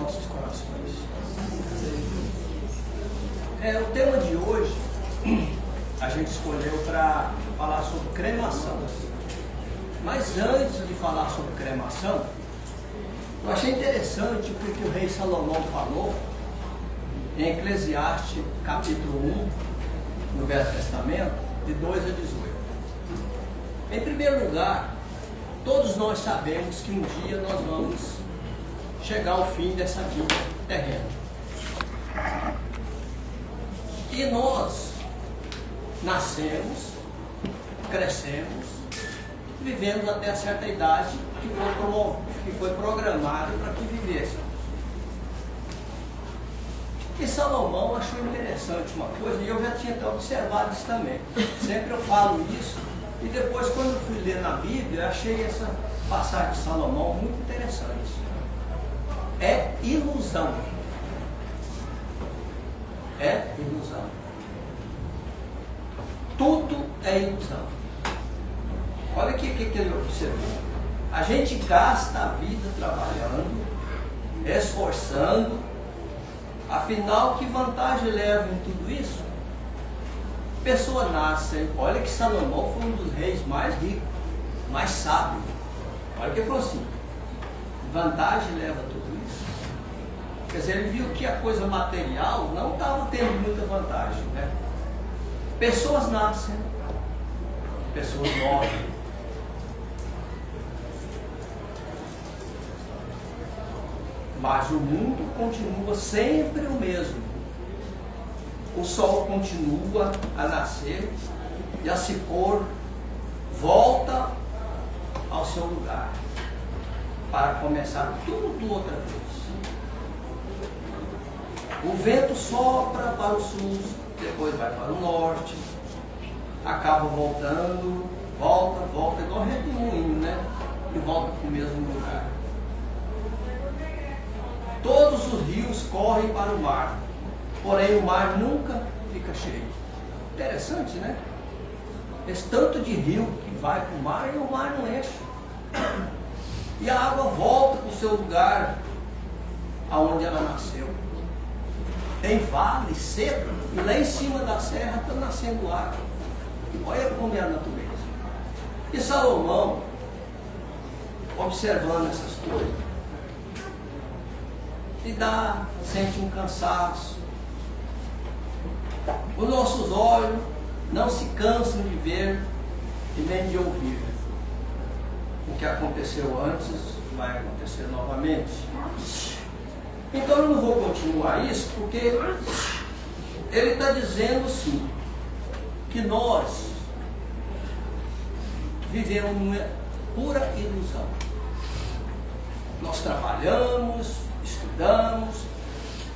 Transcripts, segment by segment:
nossos corações. O tema de hoje a gente escolheu para falar sobre cremação. Mas antes de falar sobre cremação, eu achei interessante o que o rei Salomão falou em Eclesiastes capítulo 1, no Velho Testamento, de 2 a 18. Em primeiro lugar, todos nós sabemos que um dia nós vamos chegar ao fim dessa vida terrena. E nós nascemos, crescemos, vivemos até certa idade que foi programado para que vivêssemos. E Salomão achou interessante uma coisa, e eu já tinha até observado isso também. Sempre eu falo isso, e depois quando eu fui ler na Bíblia, eu achei essa passagem de Salomão muito interessante. É ilusão. É ilusão. Tudo é ilusão. Olha o que ele observou. A gente gasta a vida trabalhando, esforçando, afinal, que vantagem leva em tudo isso? Pessoa nasce, olha que Salomão foi um dos reis mais ricos, mais sábios. Olha o que ele falou assim, vantagem leva tudo isso? Quer dizer, ele viu que a coisa material não estava tendo muita vantagem, né? Pessoas nascem, pessoas morrem. Mas o mundo continua sempre o mesmo. O sol continua a nascer e a se pôr, volta ao seu lugar, para começar tudo outra vez. O vento sopra para o sul, depois vai para o norte, acaba voltando, volta, igual redemoinho, né? E volta para o mesmo lugar. Todos os rios correm para o mar, porém o mar nunca fica cheio. Interessante, né? Esse tanto de rio que vai para o mar e o mar não enche. E a água volta para o seu lugar, aonde ela nasceu. Tem vale seco, e lá em cima da serra está nascendo água. Olha como é a natureza. E Salomão, observando essas coisas, sente um cansaço. Os nossos olhos não se cansam de ver e nem de ouvir. O que aconteceu antes vai acontecer novamente. Então eu não vou continuar isso, porque ele está dizendo sim, que nós vivemos uma pura ilusão. Nós trabalhamos, estudamos,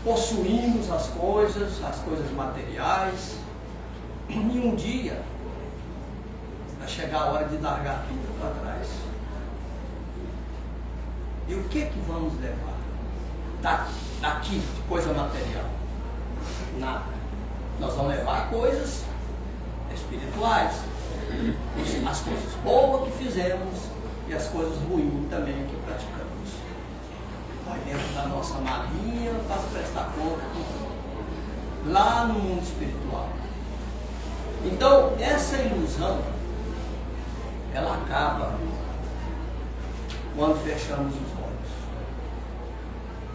possuímos as coisas materiais, e um dia vai chegar a hora de largar tudo para trás. E o que vamos levar daqui de coisa material? Nada. Nós vamos levar coisas espirituais, as coisas boas que fizemos e as coisas ruins também que praticamos. Vai dentro da nossa malinha para prestar conta lá no mundo espiritual. Então, essa ilusão, ela acaba quando fechamos os olhos.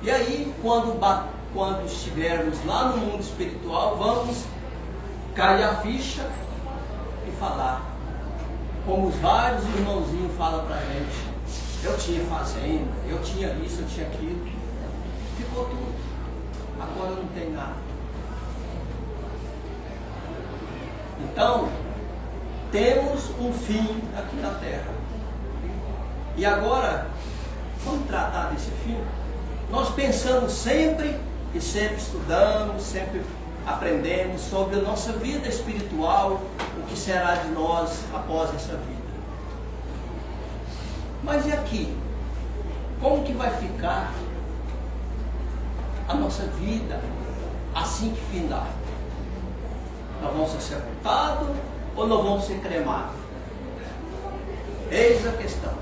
E aí, quando estivermos lá no mundo espiritual, vamos cair a ficha e falar, como os vários irmãozinhos falam para a gente. Eu tinha fazenda, eu tinha isso, eu tinha aquilo. Ficou tudo. Agora não tem nada. Então, temos um fim aqui na Terra. E agora, vamos tratar desse fim? Nós pensamos sempre, e sempre estudamos, sempre aprendemos sobre a nossa vida espiritual, o que será de nós após essa vida. Mas e aqui? Como que vai ficar a nossa vida assim que findar? Nós vamos ser sepultados ou nós vamos ser cremados? Eis a questão.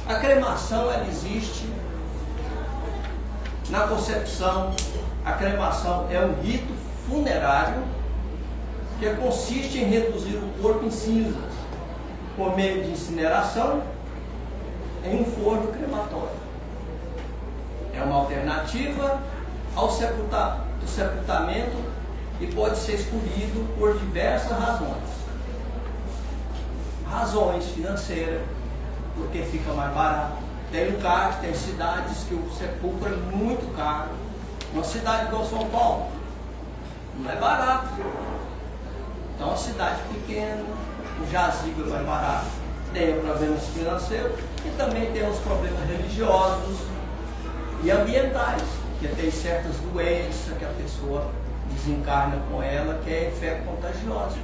A cremação, ela existe na concepção. A cremação é um rito funerário que consiste em reduzir o corpo em cinzas por meio de incineração em um forno crematório. É uma alternativa ao sepultamento e pode ser escolhido por diversas razões. Razões financeiras, porque fica mais barato. Tem lugares, tem cidades que o sepulcro é muito caro. Uma cidade igual São Paulo não é barato. Então, uma cidade pequena, o jazigo é mais barato. Tem problemas financeiros e também tem os problemas religiosos e ambientais, porque tem certas doenças que a pessoa desencarna com ela, que é infecto contagiosa.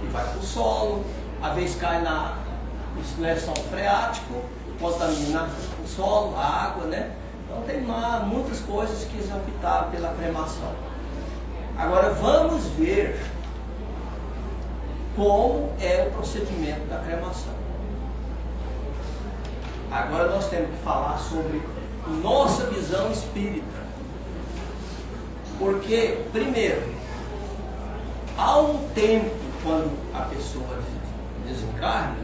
E vai para o solo, às vezes cai no lençol freático, contamina o solo, a água, né? Então tem muitas coisas que eles optaram pela cremação. Agora vamos ver como é o procedimento da cremação. Agora nós temos que falar sobre nossa visão espírita. Porque, primeiro, há um tempo quando a pessoa desencarna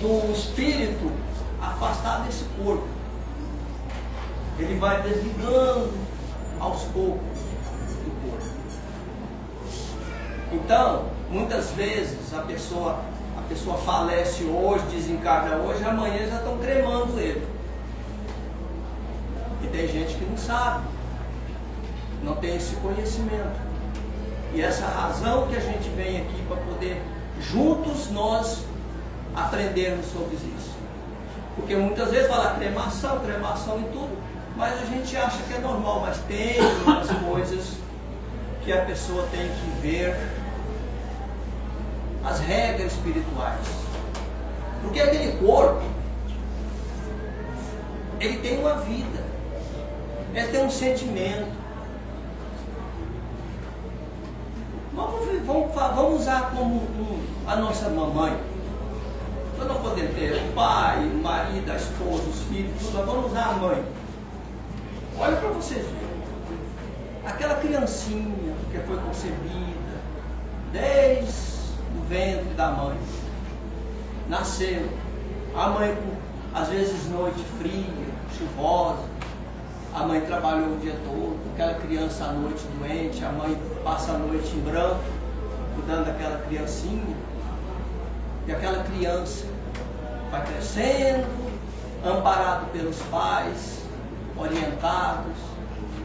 do espírito afastado desse corpo. Ele vai desligando aos poucos do corpo. Então, muitas vezes a pessoa falece hoje, desencarna hoje, amanhã já estão cremando ele. E tem gente que não sabe, não tem esse conhecimento. E essa razão que a gente vem aqui para poder juntos nós aprendermos sobre isso. Porque muitas vezes fala cremação e tudo, mas a gente acha que é normal, mas tem umas coisas que a pessoa tem que ver as regras espirituais. Porque aquele corpo, ele tem uma vida, ele tem um sentimento. Vamos usar como a nossa mamãe. Nós não podemos ter o pai, o marido, a esposa, os filhos, tudo, mas vamos usar a mãe. Olha para vocês verem. Aquela criancinha que foi concebida desde o ventre da mãe, nasceu. A mãe, às vezes, noite fria, chuvosa. A mãe trabalhou o dia todo, aquela criança à noite doente, a mãe passa a noite em branco, cuidando daquela criancinha. E aquela criança vai crescendo, amparado pelos pais, orientados,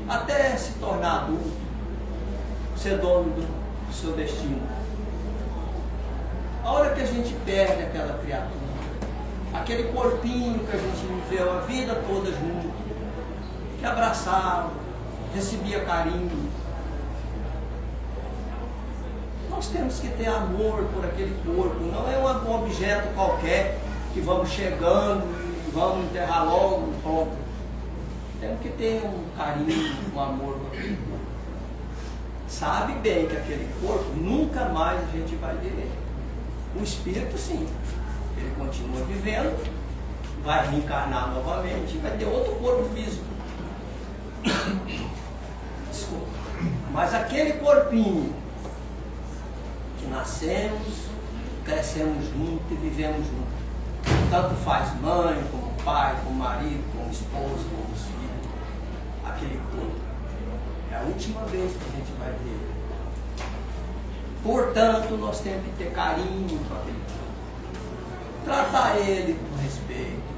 até se tornar adulto, ser dono do seu destino. A hora que a gente perde aquela criatura, aquele corpinho que a gente viveu a vida toda junto, que abraçava, recebia carinho, nós temos que ter amor por aquele corpo. Não é um objeto qualquer que vamos chegando e vamos enterrar logo, pronto. Temos que ter um carinho, um amor por aquele corpo. Sabe bem que aquele corpo nunca mais a gente vai ver ele. O espírito sim, ele continua vivendo, vai reencarnar novamente, vai ter outro corpo físico. Desculpa. Mas aquele corpinho que nascemos, crescemos juntos e vivemos juntos. Tanto faz mãe, como pai, como marido, como esposo, como filho. Aquele corpo é a última vez que a gente vai ver ele. Portanto, nós temos que ter carinho com aquele corpo. Tratar ele com respeito.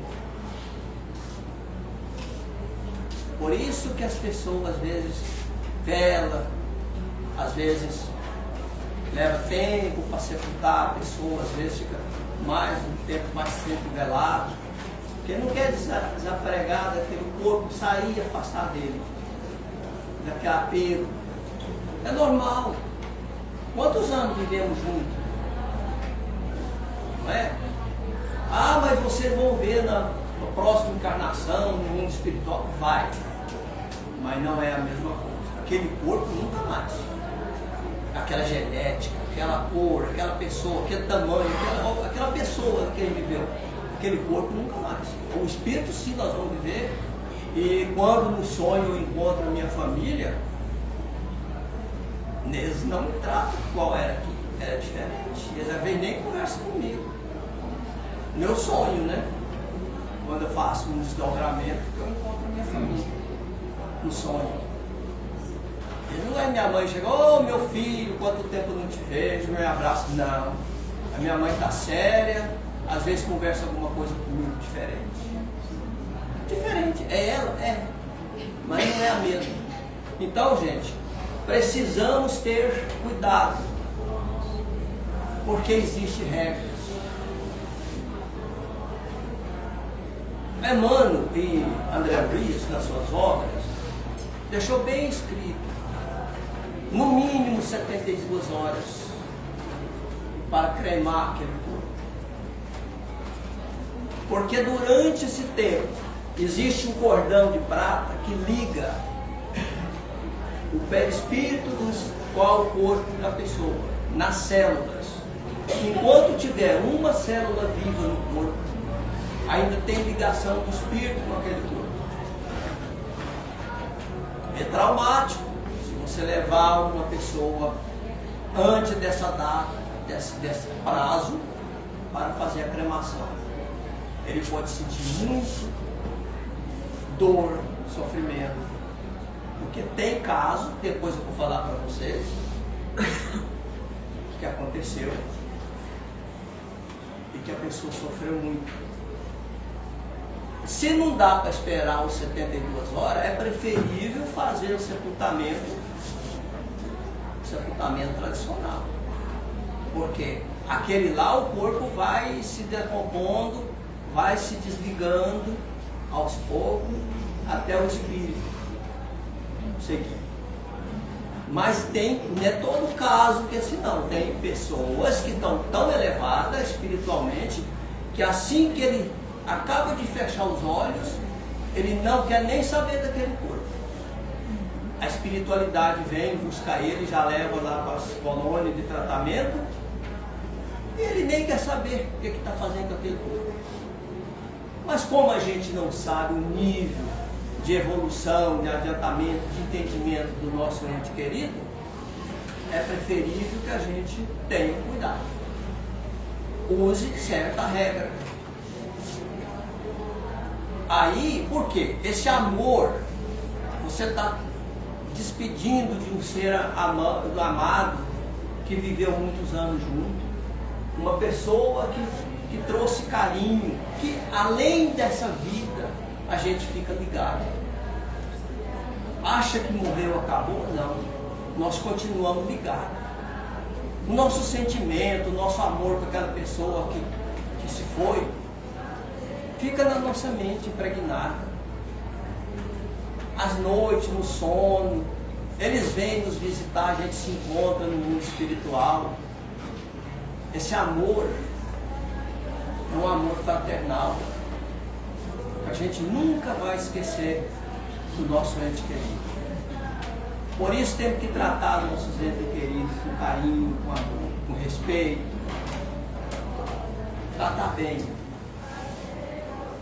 Por isso que as pessoas às vezes velam, às vezes leva tempo para sepultar a pessoa, às vezes fica um tempo mais tempo velado, porque não quer desapegar daquele corpo, sair e afastar dele, daquele apego. É normal. Quantos anos vivemos juntos? Não é? Ah, mas vocês vão ver na próxima encarnação, no mundo espiritual. Vai. Mas não é a mesma coisa. Aquele corpo nunca mais. aquela genética, aquela cor, aquela pessoa, aquele tamanho, aquela pessoa que ele viveu. Aquele corpo nunca mais. O espírito sim nós vamos viver. E quando no sonho eu encontro a minha família, eles não me tratam igual era aqui, era diferente. Eles não vêm nem conversa comigo. Meu sonho, né? Quando eu faço um desdobramento, eu encontro a minha família no sonho. E não é minha mãe chega, ô meu filho, quanto tempo eu não te vejo, me abraço. Não. A minha mãe está séria, às vezes conversa alguma coisa comigo diferente. Diferente, é ela? É. Mas não é a mesma. Então, gente, precisamos ter cuidado. Porque existem regras. Emmanuel e André Luiz, nas suas obras, deixou bem escrito, no mínimo 72 horas para cremar aquele corpo. Porque durante esse tempo existe um cordão de prata que liga o perispírito do qual o corpo da pessoa, nas células. Enquanto tiver uma célula viva no corpo, ainda tem ligação do espírito com aquele corpo. É traumático se você levar uma pessoa antes dessa data, desse prazo, para fazer a cremação. Ele pode sentir muito dor, sofrimento. Porque tem caso, depois eu vou falar para vocês, que aconteceu e que a pessoa sofreu muito. Se não dá para esperar os 72 horas, é preferível fazer o sepultamento tradicional. Porque aquele lá, o corpo vai se decompondo, vai se desligando aos poucos, até o espírito seguir. Mas não é todo caso que assim não. Tem pessoas que estão tão elevadas espiritualmente, que assim que ele acaba de fechar os olhos, ele não quer nem saber daquele corpo. A espiritualidade vem buscar ele, já leva lá para as colônias de tratamento, e ele nem quer saber o que está fazendo com aquele corpo. Mas como a gente não sabe o nível de evolução, de adiantamento, de entendimento do nosso ente querido, é preferível que a gente tenha cuidado. Use certa regra. Aí, por quê? Esse amor, você está despedindo de um ser amado, que viveu muitos anos junto, uma pessoa que trouxe carinho, que além dessa vida, a gente fica ligado. Acha que morreu, acabou? Não. Nós continuamos ligados. O nosso sentimento, o nosso amor por aquela pessoa que se foi, fica na nossa mente impregnada. Às noites, no sono, eles vêm nos visitar, a gente se encontra no mundo espiritual. Esse amor é um amor fraternal, que a gente nunca vai esquecer do nosso ente querido. Por isso temos que tratar nossos entes queridos com carinho, com amor, com respeito. Tratar bem.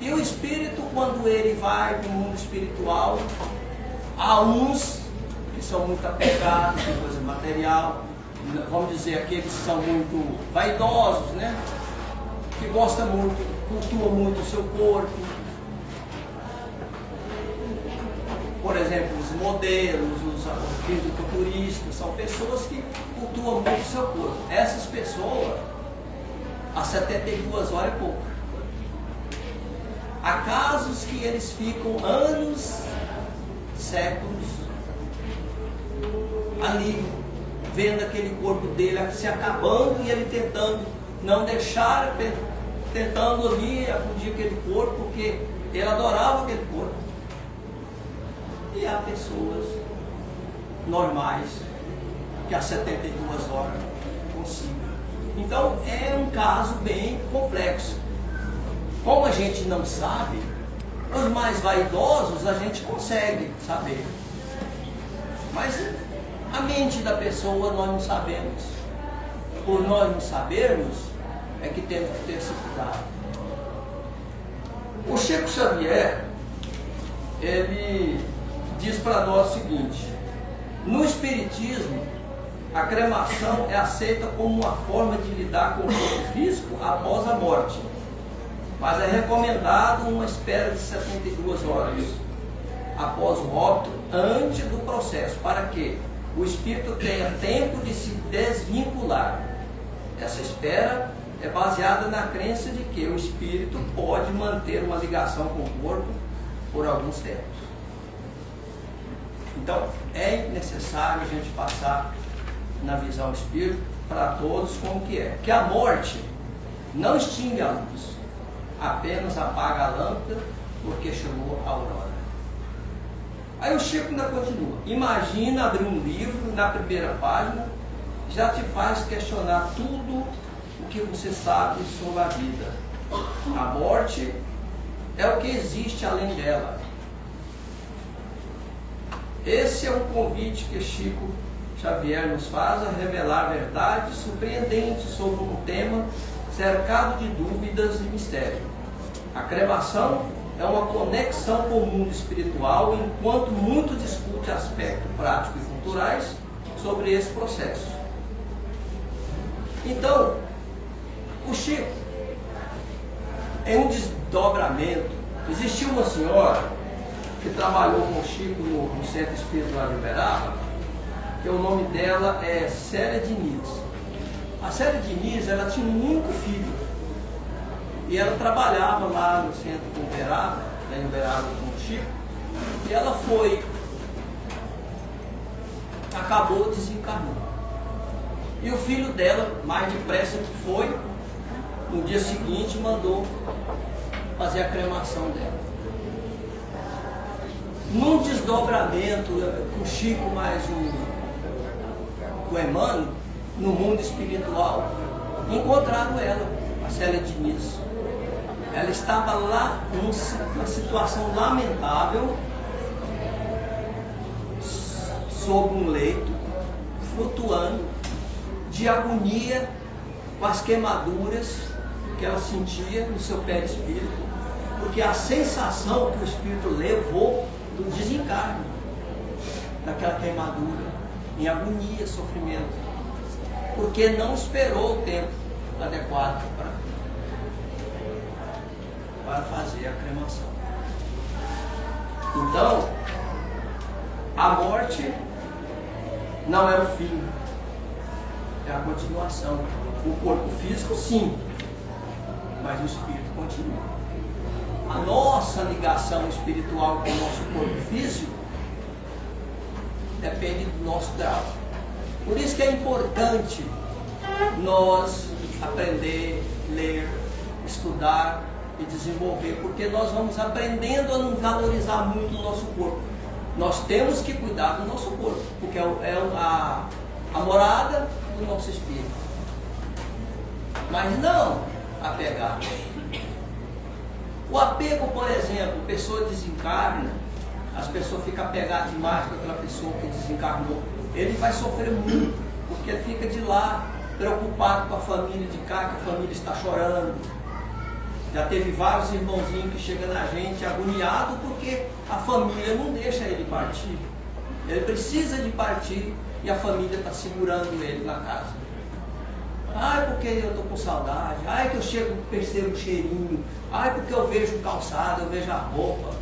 E o espírito, quando ele vai para o mundo espiritual, há uns que são muito apegados com coisa material, vamos dizer, aqueles que são muito vaidosos, né? Que gostam muito, cultuam muito o seu corpo. Por exemplo, os modelos, os fisiculturistas, são pessoas que cultuam muito o seu corpo. Essas pessoas, às 72 horas é pouco. Há casos que eles ficam anos, séculos, ali, vendo aquele corpo dele se acabando e ele tentando não deixar, tentando ali acudir aquele corpo, porque ele adorava aquele corpo. E há pessoas normais que às 72 horas consigam. Então é um caso bem complexo. Como a gente não sabe, os mais vaidosos a gente consegue saber. Mas A mente da pessoa nós não sabemos. Por nós não sabermos, é que temos que ter esse cuidado. O Chico Xavier, ele diz para nós o seguinte: no Espiritismo, a cremação é aceita como uma forma de lidar com o corpo físico após a morte, mas é recomendado uma espera de 72 horas após o óbito, antes do processo, para que o espírito tenha tempo de se desvincular. Essa espera é baseada na crença de que o espírito pode manter uma ligação com o corpo por alguns tempos. Então, é necessário a gente passar na visão espírita para todos como que é. Que a morte não extingue a luz, apenas apaga a lâmpada porque chegou a aurora. Aí o Chico ainda continua: imagina abrir um livro, na primeira página já te faz questionar tudo o que você sabe sobre a vida. A morte é o que existe além dela. Esse é um convite que Chico Xavier nos faz a revelar verdades surpreendentes sobre um tema cercado de dúvidas e mistério. A cremação é uma conexão com o mundo espiritual, enquanto muito discute aspectos práticos e culturais sobre esse processo. Então, o Chico, em um desdobramento, existiu uma senhora que trabalhou com o Chico no Centro Espiritual de Uberaba, que o nome dela é Célia Diniz. A Célia Diniz, ela tinha um único filho, e ela trabalhava lá no Centro de Uberaba, em Uberaba com o Chico, e ela acabou desencarnando. E o filho dela, mais depressa que foi, no dia seguinte mandou fazer a cremação dela. Num desdobramento, o Chico mais o Emmanuel, no mundo espiritual, encontraram ela, a Célia Diniz. Ela estava lá numa situação lamentável, sob um leito, flutuando, de agonia, com as queimaduras que ela sentia no seu perispírito, porque a sensação que o espírito levou do desencarne, daquela queimadura, em agonia, sofrimento, porque não esperou o tempo adequado para fazer a cremação. Então, a morte não é o fim, é a continuação. O corpo físico, sim, mas o espírito continua. A nossa ligação espiritual com o nosso corpo físico depende do nosso grau. Por isso que é importante nós aprender, ler, estudar e desenvolver, porque nós vamos aprendendo a não valorizar muito o nosso corpo. Nós temos que cuidar do nosso corpo, porque é a morada do nosso espírito. Mas não apegar. O apego, por exemplo, a pessoa desencarna, as pessoas ficam apegadas demais com aquela pessoa que desencarnou. Ele vai sofrer muito, porque ele fica de lá, preocupado com a família de cá, que a família está chorando. Já teve vários irmãozinhos que chegam na gente agoniado porque a família não deixa ele partir. Ele precisa de partir e a família está segurando ele na casa. Ai, porque eu estou com saudade. Ai, que eu chego e percebo o cheirinho. Ai, porque eu vejo o calçado, eu vejo a roupa.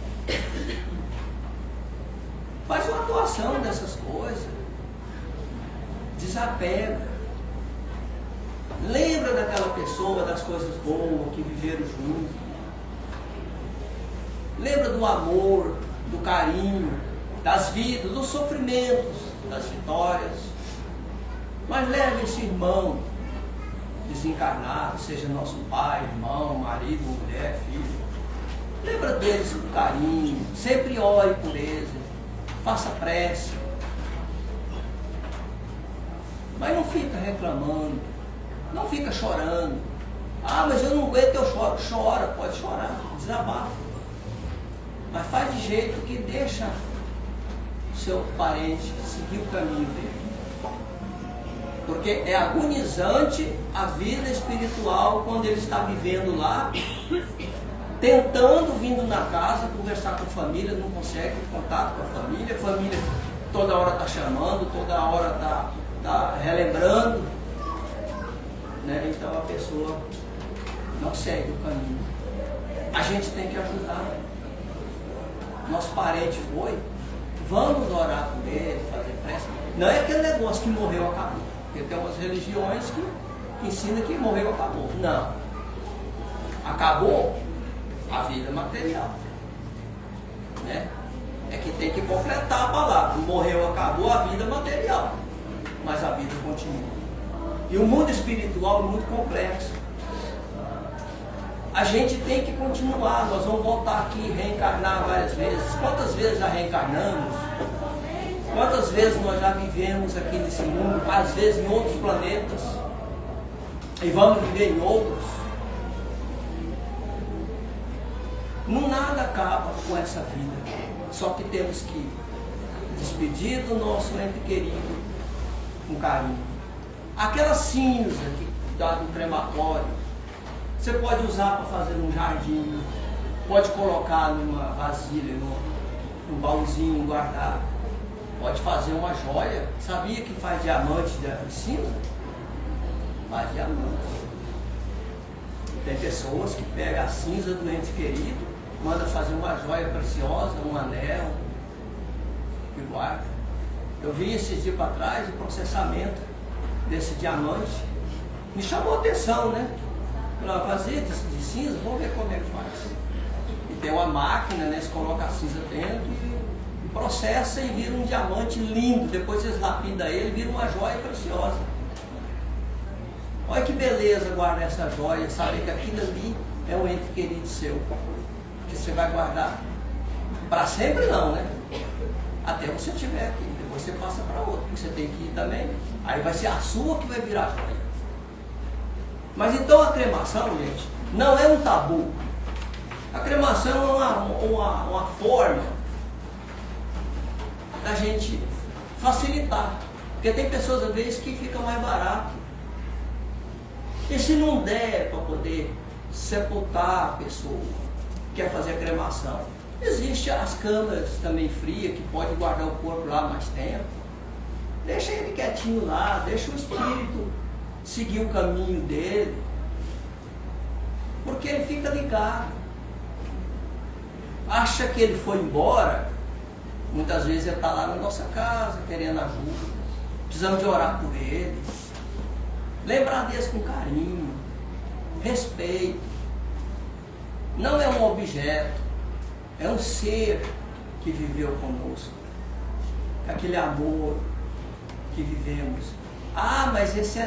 Faz uma atuação dessas coisas. Desapega. Lembra daquela pessoa, das coisas boas que viveram juntos. Lembra do amor, do carinho, das vidas, dos sofrimentos, das vitórias. Mas leve esse irmão desencarnado, seja nosso pai, irmão, marido, mulher, filho. Lembra deles com carinho, sempre ore por eles, faça prece. Mas não fica reclamando, não fica chorando. Ah, mas eu não aguento, eu choro. Chora, pode chorar, desabafa. Mas faz de jeito que deixa o seu parente seguir o caminho dele. Porque é agonizante a vida espiritual quando ele está vivendo lá, tentando, vindo na casa, conversar com a família, não consegue contato com a família toda hora está chamando, toda hora está relembrando, né? Então a pessoa não segue o caminho. A gente tem que ajudar. Nosso parente foi, vamos orar por ele, fazer prece. Não é aquele negócio que morreu, acabou. Porque tem umas religiões que ensinam que morreu, acabou. Não. Acabou a vida material, né? É que tem que completar a palavra. Morreu, acabou a vida material, mas a vida continua. E o mundo espiritual é muito complexo. A gente tem que continuar. Nós vamos voltar aqui, reencarnar várias vezes. Quantas vezes já reencarnamos? Quantas vezes nós já vivemos aqui nesse mundo? Às vezes em outros planetas, e vamos viver em outros. Não nada acaba com essa vida. Só que temos que despedir do nosso ente querido com carinho. Aquela cinza que dá no crematório, você pode usar para fazer um jardim, pode colocar numa vasilha, num baúzinho, guardar. Pode fazer uma joia. Sabia que faz diamante de cinza? Faz diamante. Tem pessoas que pegam a cinza do ente querido, manda fazer uma joia preciosa, um anel, e guarda. Eu vi esses dias para trás o processamento desse diamante. Me chamou a atenção, né? Para fazer de cinza, vamos ver como é que faz. E tem uma máquina, né? Você coloca a cinza dentro, e processa e vira um diamante lindo. Depois vocês lapidam ele, vira uma joia preciosa. Olha que beleza guardar essa joia, saber que aquilo ali é um ente querido seu, que você vai guardar para sempre não, né? Até você estiver aqui, depois você passa para outro, porque você tem que ir também. Aí vai ser a sua que vai virar joia. Mas então a cremação, gente, não é um tabu. A cremação é uma forma da gente facilitar. Porque tem pessoas, às vezes, que fica mais barato. E se não der para poder sepultar a pessoa, quer fazer a cremação, existe as câmaras também frias, que pode guardar o corpo lá mais tempo. Deixa ele quietinho lá, deixa o espírito seguir o caminho dele, porque ele fica ligado. Acha que ele foi embora, muitas vezes ele está lá na nossa casa, querendo ajuda, precisamos de orar por ele, lembrar deles com carinho, respeito. Não é um objeto, é um ser que viveu conosco, aquele amor que vivemos. Ah, mas esse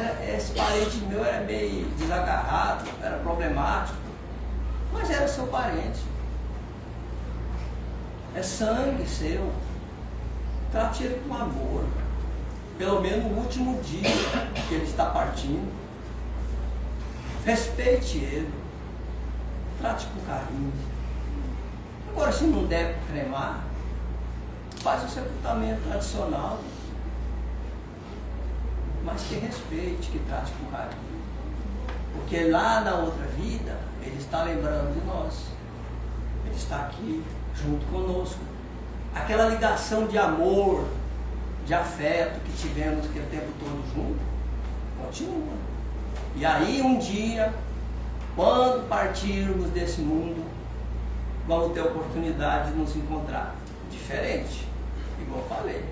parente meu era meio desagarrado, era problemático. Mas era seu parente. É sangue seu. Trate ele com amor. Pelo menos no último dia que ele está partindo. Respeite ele. Trate com carinho. Agora, se não der cremar, faz o sepultamento tradicional. Mas que respeite, que trate com carinho. Porque lá na outra vida, ele está lembrando de nós. Ele está aqui junto conosco. Aquela ligação de amor, de afeto que tivemos aquele tempo todo junto, continua. E aí um dia, quando partirmos desse mundo, vamos ter a oportunidade de nos encontrar. Diferente, igual eu falei.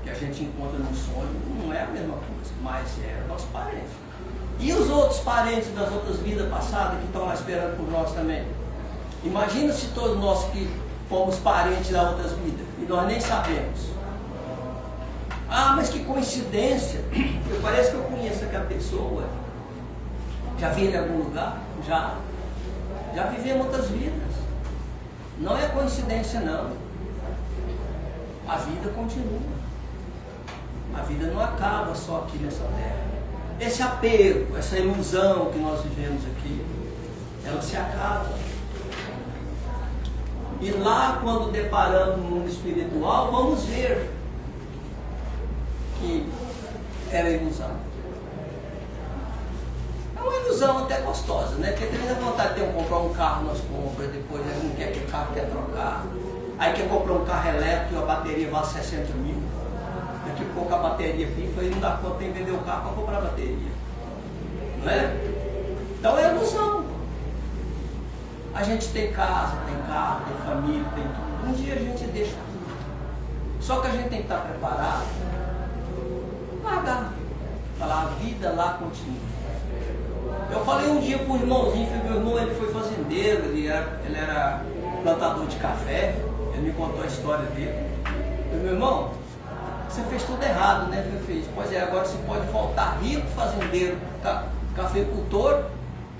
Que a gente encontra no sonho não é a mesma coisa, mas é o nosso parente. E os outros parentes das outras vidas passadas que estão lá esperando por nós também? Imagina se todos nós que fomos parentes das outras vidas e nós nem sabemos. Ah, mas que coincidência! Parece que eu conheço aquela pessoa. Já vi ele em algum lugar? Já vivemos outras vidas. Não é coincidência, não. A vida continua. A vida não acaba só aqui nessa terra. Esse apego, essa ilusão que nós vivemos aqui, ela se acaba. E lá, quando deparamos no mundo espiritual, vamos ver que era ilusão. É uma ilusão até gostosa, né? Porque tem a vontade de comprar um carro, nós compramos, depois não quer que o carro quer trocar. Aí quer comprar um carro elétrico e a bateria vale 60 mil. Daqui a pouco a bateria pifa e não dá conta, tem que vender o carro para comprar a bateria. Não é? Então é ilusão. A gente tem casa, tem carro, tem família, tem tudo. Um dia a gente deixa tudo. Só que a gente tem que estar preparado. Largar. Falar, a vida lá continua. Eu falei um dia para o irmãozinho, meu irmão, ele foi fazendeiro, ele era plantador de café, ele me contou a história dele. Meu irmão, você fez tudo errado, né? Eu fiz. Pois é, agora você pode voltar rico, fazendeiro, cafeicultor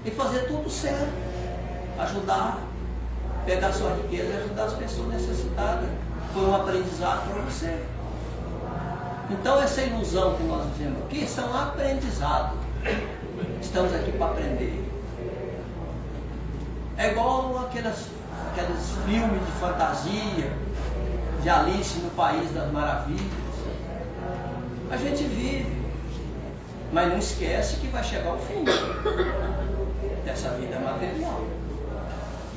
e fazer tudo certo. Ajudar, pegar sua riqueza e ajudar as pessoas necessitadas. Foi um aprendizado para você. Então essa ilusão que nós vivemos aqui são aprendizados. Estamos aqui para aprender. É igual aqueles filmes de fantasia, de Alice no País das Maravilhas. A gente vive, mas não esquece que vai chegar o fim dessa vida material.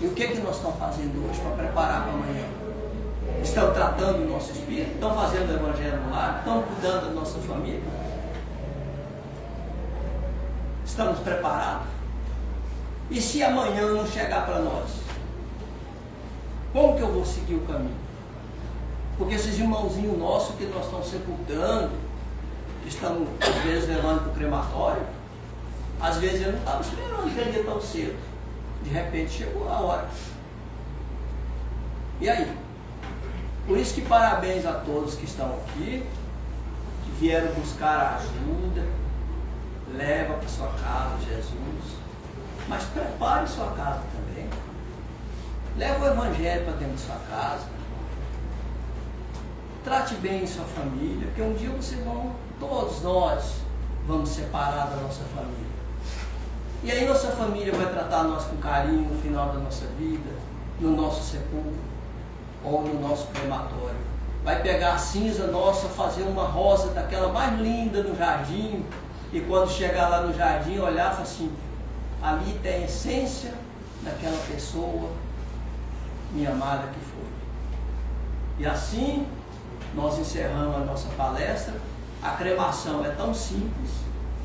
E o que nós estamos fazendo hoje para preparar para amanhã? Estamos tratando o nosso espírito? Estamos fazendo o evangelho no lar? Estamos cuidando da nossa família? Estamos preparados? E se amanhã não chegar para nós? Como que eu vou seguir o caminho? Porque esses irmãozinhos nossos que nós estamos sepultando, que estamos às vezes levando para o crematório, às vezes eu não estava esperando que ele ia tão cedo. De repente chegou a hora. E aí? Por isso que parabéns a todos que estão aqui, que vieram buscar a ajuda. Leva para sua casa Jesus. Mas prepare sua casa também. Leva o evangelho para dentro de sua casa. Trate bem sua família, porque um dia vocês vão, todos nós, vamos separar da nossa família. E aí nossa família vai tratar nós com carinho no final da nossa vida, no nosso sepulcro ou no nosso crematório. Vai pegar a cinza nossa, fazer uma rosa daquela mais linda no jardim, e quando chegar lá no jardim, olhar e falar assim, ali tem a essência daquela pessoa, minha amada que foi. E assim nós encerramos a nossa palestra. A cremação é tão simples,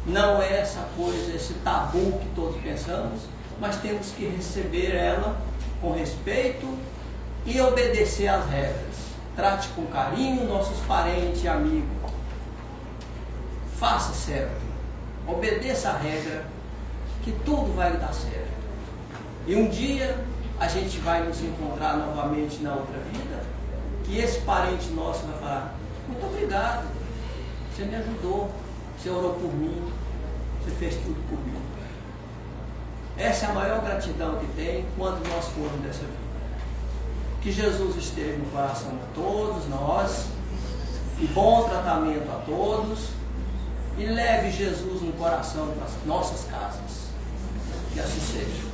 não é essa coisa, esse tabu que todos pensamos, mas temos que receber ela com respeito e obedecer às regras. Trate com carinho nossos parentes e amigos. Faça certo. Obedeça a regra, que tudo vai dar certo. E um dia a gente vai nos encontrar novamente na outra vida, que esse parente nosso vai falar, muito obrigado, você me ajudou, você orou por mim, você fez tudo por mim. Essa é a maior gratidão que tem quando nós formos dessa vida. Que Jesus esteja no coração de todos nós, e bom tratamento a todos, e leve Jesus no coração para as nossas casas. Que assim seja.